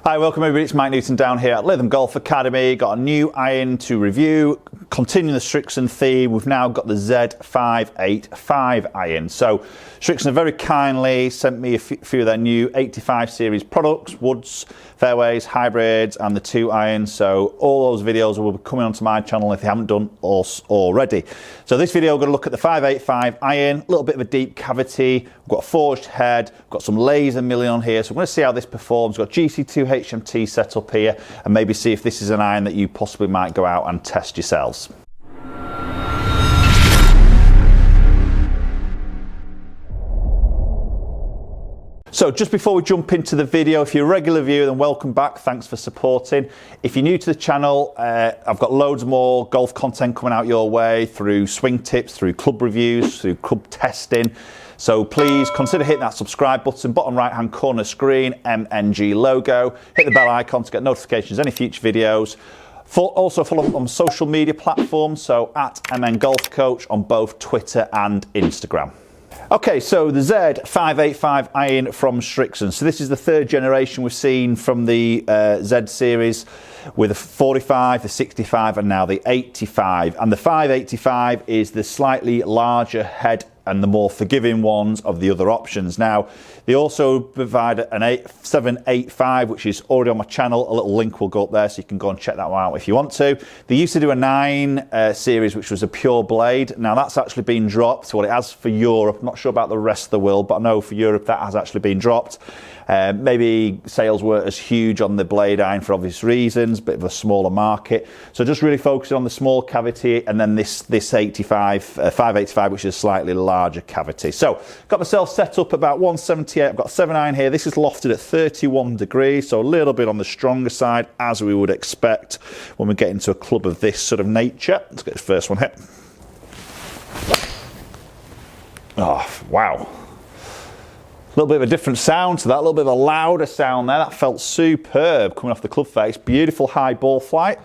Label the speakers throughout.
Speaker 1: Hi, welcome everybody, it's Mike Newton down here at Lytham Golf Academy. Got a new iron to review, continuing the Srixon theme. We've now got the Z585 Iron. So Srixon have very kindly sent me a few of their new 85 series products, woods, fairways, hybrids and the 2 irons. So all those videos will be coming onto my channel if you haven't done already. So this video, we're going to look at the 585 Iron, a little bit of a deep cavity. We've got a forged head, we've got some laser milling on here. So we're going to see how this performs. We've got GC2 HMT set up here and maybe see if this is an iron that you possibly might go out and test yourselves. So just before we jump into the video, if you're a regular viewer, then welcome back. Thanks for supporting. If you're new to the channel, I've got loads more golf content coming out your way through swing tips, through club reviews, through club testing. So please consider hitting that subscribe button, bottom right hand corner screen, MNG logo. Hit the bell icon to get notifications of any future videos. Also follow up on social media platforms, so at MN Golf Coach on both Twitter and Instagram. Okay, so the Z585 Iron from Srixon. So this is the 3rd generation we've seen from the Z series, with the 45, the 65 and now the 85. And the 585 is the slightly larger head and the more forgiving ones of the other options. Now, they also provide an 785, which is already on my channel. A little link will go up there, so you can go and check that one out if you want to. They used to do a 9 series, which was a pure blade. Now, that's actually been dropped. Well, it has for Europe. I'm not sure about the rest of the world, but I know for Europe that has actually been dropped. Maybe sales weren't as huge on the blade iron for obvious reasons, bit of a smaller market. So just really focusing on the small cavity, and then this 585, which is a slightly larger cavity. So got myself set up about 178. I've got 7 iron here. This is lofted at 31 degrees, so a little bit on the stronger side, as we would expect when we get into a club of this sort of nature. Let's get the first one hit. Oh, wow. A little bit of a different sound to that, a little bit of a louder sound there. That felt superb coming off the club face. Beautiful high ball flight.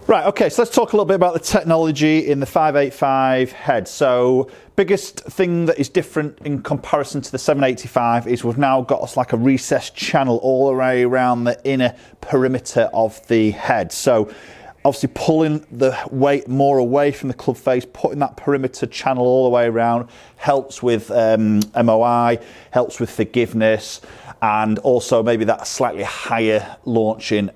Speaker 1: Right, okay, so let's talk a little bit about the technology in the 585 head. So biggest thing that is different in comparison to the 785 is we've now got like a recessed channel all the way around the inner perimeter of the head. So obviously pulling the weight more away from the club face, putting that perimeter channel all the way around helps with MOI, helps with forgiveness, and also maybe that slightly higher launching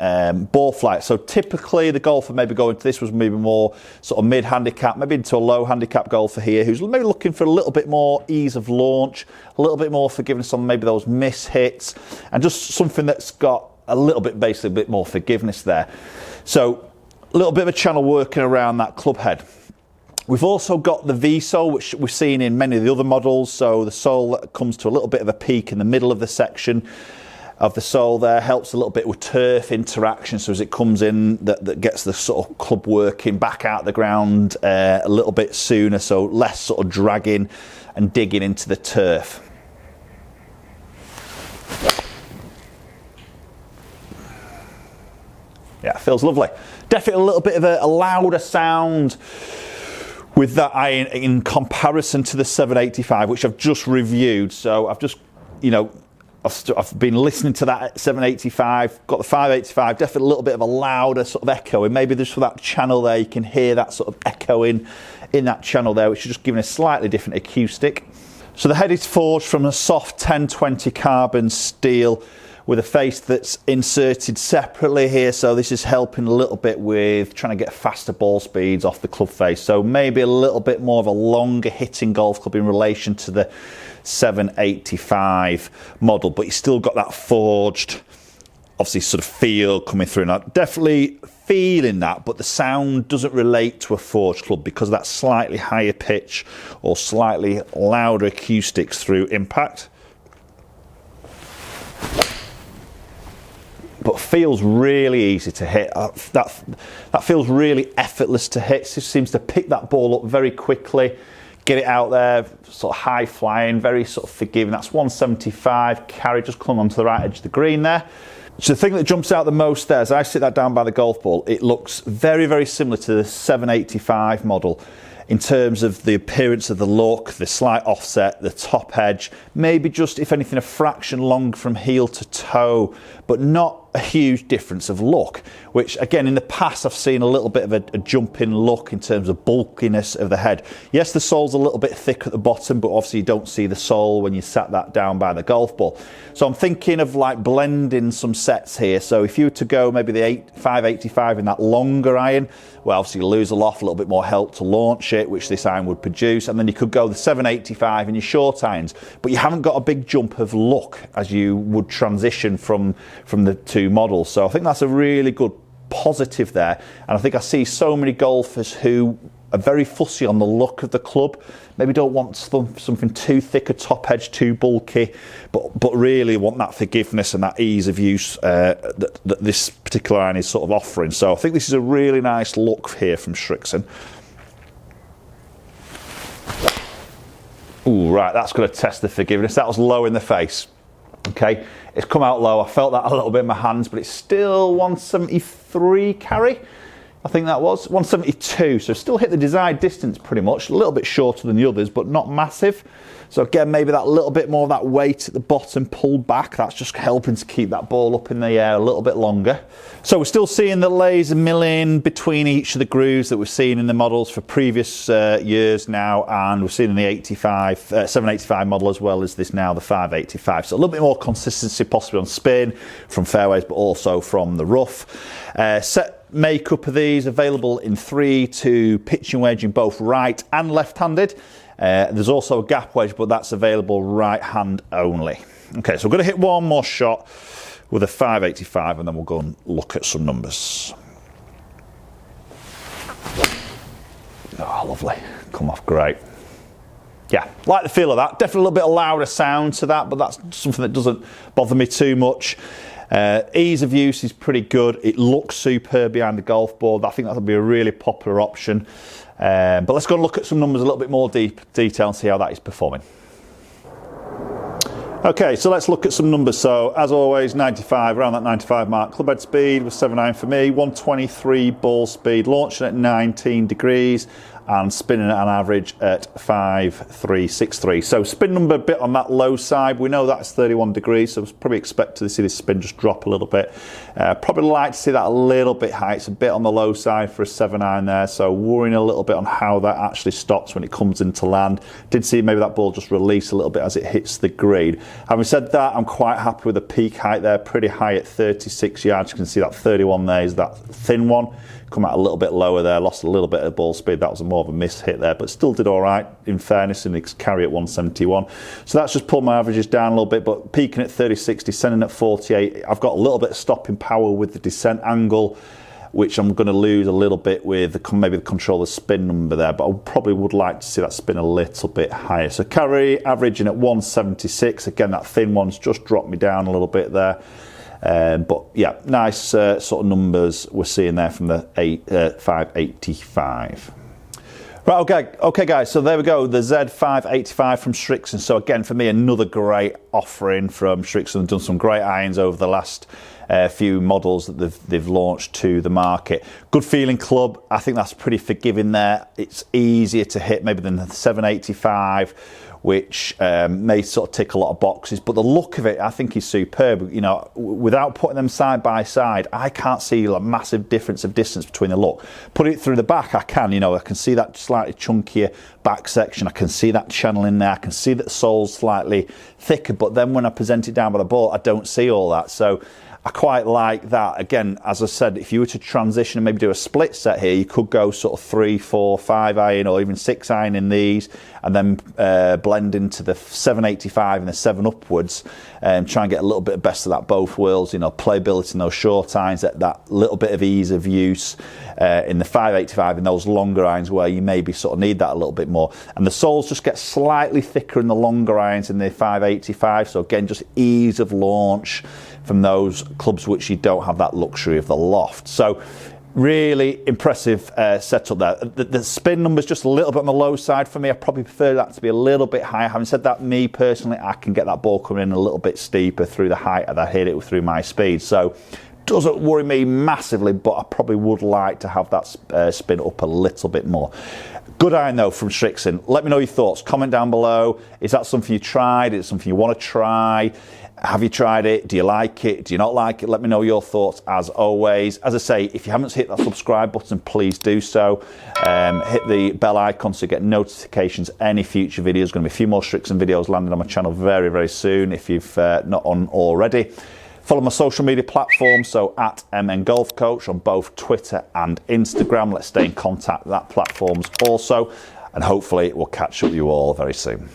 Speaker 1: ball flight. So typically the golfer maybe going to this was maybe more sort of mid-handicap, maybe into a low handicap golfer here who's maybe looking for a little bit more ease of launch, a little bit more forgiveness on maybe those miss hits, and just something that's got a little bit, basically a bit more forgiveness there. So a little bit of a channel working around that club head. We've also got the V-sole, which we've seen in many of the other models. So the sole that comes to a little bit of a peak in the middle of the section of the sole there, helps a little bit with turf interaction. So as it comes in, that gets the sort of club working back out the ground a little bit sooner, so less sort of dragging and digging into the turf. Yeah, feels lovely. Definitely a little bit of a louder sound with that iron in comparison to the 785, which I've just reviewed. So I've just, you know, I've been listening to that 785, got the 585, definitely a little bit of a louder sort of echo. And maybe just for that channel there, you can hear that sort of echoing in that channel there, which is just giving a slightly different acoustic. So the head is forged from a soft 1020 carbon steel with a face that's inserted separately here, so this is helping a little bit with trying to get faster ball speeds off the club face. So maybe a little bit more of a longer hitting golf club in relation to the 785 model, but you still got that forged, obviously sort of feel coming through. Now, definitely feeling that, but the sound doesn't relate to a forged club because of that slightly higher pitch or slightly louder acoustics through impact. But feels really easy to hit. That feels really effortless to hit. It just seems to pick that ball up very quickly, get it out there, sort of high flying, very sort of forgiving. That's 175 carry, just come onto the right edge of the green there. So the thing that jumps out the most there, as I sit that down by the golf ball, it looks very, very similar to the 785 model in terms of the appearance of the look, the slight offset, the top edge, maybe just, if anything, a fraction long from heel to toe, but not a huge difference of look, which again in the past I've seen a little bit of a jump in look in terms of bulkiness of the head. Yes, the sole's a little bit thick at the bottom, but obviously you don't see the sole when you sat that down by the golf ball. So I'm thinking of like blending some sets here. So if you were to go maybe the 585 in that longer iron, well, obviously you lose a little bit more help to launch it, which this iron would produce, and then you could go the 785 in your short irons, but you haven't got a big jump of look as you would transition from the two models. So I think that's a really good positive there, and I think I see so many golfers who are very fussy on the look of the club, maybe don't want something too thick, a top edge, too bulky, but really want that forgiveness and that ease of use that this particular iron is sort of offering. So I think this is a really nice look here from Srixon. Ooh, right, that's going to test the forgiveness. That was low in the face. Okay, it's come out low. I felt that a little bit in my hands, but it's still 173 carry. I think that was 172, so still hit the desired distance pretty much, a little bit shorter than the others, but not massive. So again, maybe that little bit more of that weight at the bottom pulled back, that's just helping to keep that ball up in the air a little bit longer. So we're still seeing the laser milling between each of the grooves that we've seen in the models for previous years now, and we've seen in the 785 model as well as this now, the 585. So a little bit more consistency possibly on spin from fairways, but also from the rough. Set makeup of these available in 3 to pitching wedge in both right and left-handed. There's also a gap wedge, but that's available right hand only. Okay, so we're going to hit one more shot with a 585 and then we'll go and look at some numbers. Oh, lovely. Come off great. Yeah, like the feel of that. Definitely a little bit of louder sound to that, but that's something that doesn't bother me too much. Ease of use is pretty good. It looks superb behind the golf ball. I think that'll be a really popular option. But let's go and look at some numbers a little bit more detail and see how that is performing. Okay, so let's look at some numbers. So as always, 95, around that 95 mark. Club head speed was 7.9 for me, 123 ball speed, launching at 19 degrees and spinning at an average at 5.363. So spin number a bit on that low side. We know that's 31 degrees, so I was probably expecting to see this spin just drop a little bit. Probably like to see that a little bit high. It's a bit on the low side for a 7.9 there, so worrying a little bit on how that actually stops when it comes into land. Did see maybe that ball just release a little bit as it hits the green. Having said that, I'm quite happy with the peak height there, pretty high at 36 yards. You can see that 31 there is that thin one. Come out a little bit lower there, lost a little bit of ball speed. That was more of a miss hit there, but still did all right in fairness, and its carry at 171. So that's just pulled my averages down a little bit, but peaking at 30-60, descending at 48. I've got a little bit of stopping power with the descent angle, which I'm going to lose a little bit with maybe the controller spin number there, but I probably would like to see that spin a little bit higher. So carry averaging at 176. Again, that thin one's just dropped me down a little bit there. But yeah, nice sort of numbers we're seeing there from the 585. Right, okay guys, so there we go, the Z585 from Srixon. So again, for me, another great offering from Srixon. They've done some great irons over the last few models that they've launched to the market. Good feeling club. I think that's pretty forgiving there. It's easier to hit maybe than the 785, which may sort of tick a lot of boxes, but the look of it I think is superb. You know, without putting them side by side, I can't see a massive difference of distance between the look. Put it through the back, I can, you know, I can see that slightly chunkier back section, I can see that channel in there, I can see that the sole's slightly thicker, but then when I present it down by the ball, I don't see all that. So I quite like that. Again, as I said, if you were to transition and maybe do a split set here, you could go sort of 3, 4, 5 iron or even 6 iron in these, and then blend into the 785 and the 7 upwards, and try and get a little bit of best of that both worlds, you know, playability in those short irons, that little bit of ease of use in the 585 and those longer irons where you maybe sort of need that a little bit more. And the soles just get slightly thicker in the longer irons in the 585, so again, just ease of launch from those clubs which you don't have that luxury of the loft. So really impressive setup there. The spin number's just a little bit on the low side for me. I probably prefer that to be a little bit higher. Having said that, me personally, I can get that ball coming in a little bit steeper through the height that I hit it through my speed. So doesn't worry me massively, but I probably would like to have that spin up a little bit more. Good iron though from Srixon. Let me know your thoughts. Comment down below. Is that something you tried? Is it something you want to try? Have you tried it? Do you like it? Do you not like it? Let me know your thoughts as always. As I say, if you haven't hit that subscribe button, please do so. Hit the bell icon so you get notifications any future videos. There's going to be a few more Srixon videos landing on my channel very, very soon if you've not on already. Follow my social media platforms, so at MN Golf Coach on both Twitter and Instagram. Let's stay in contact with that platforms also. And hopefully we'll catch up with you all very soon.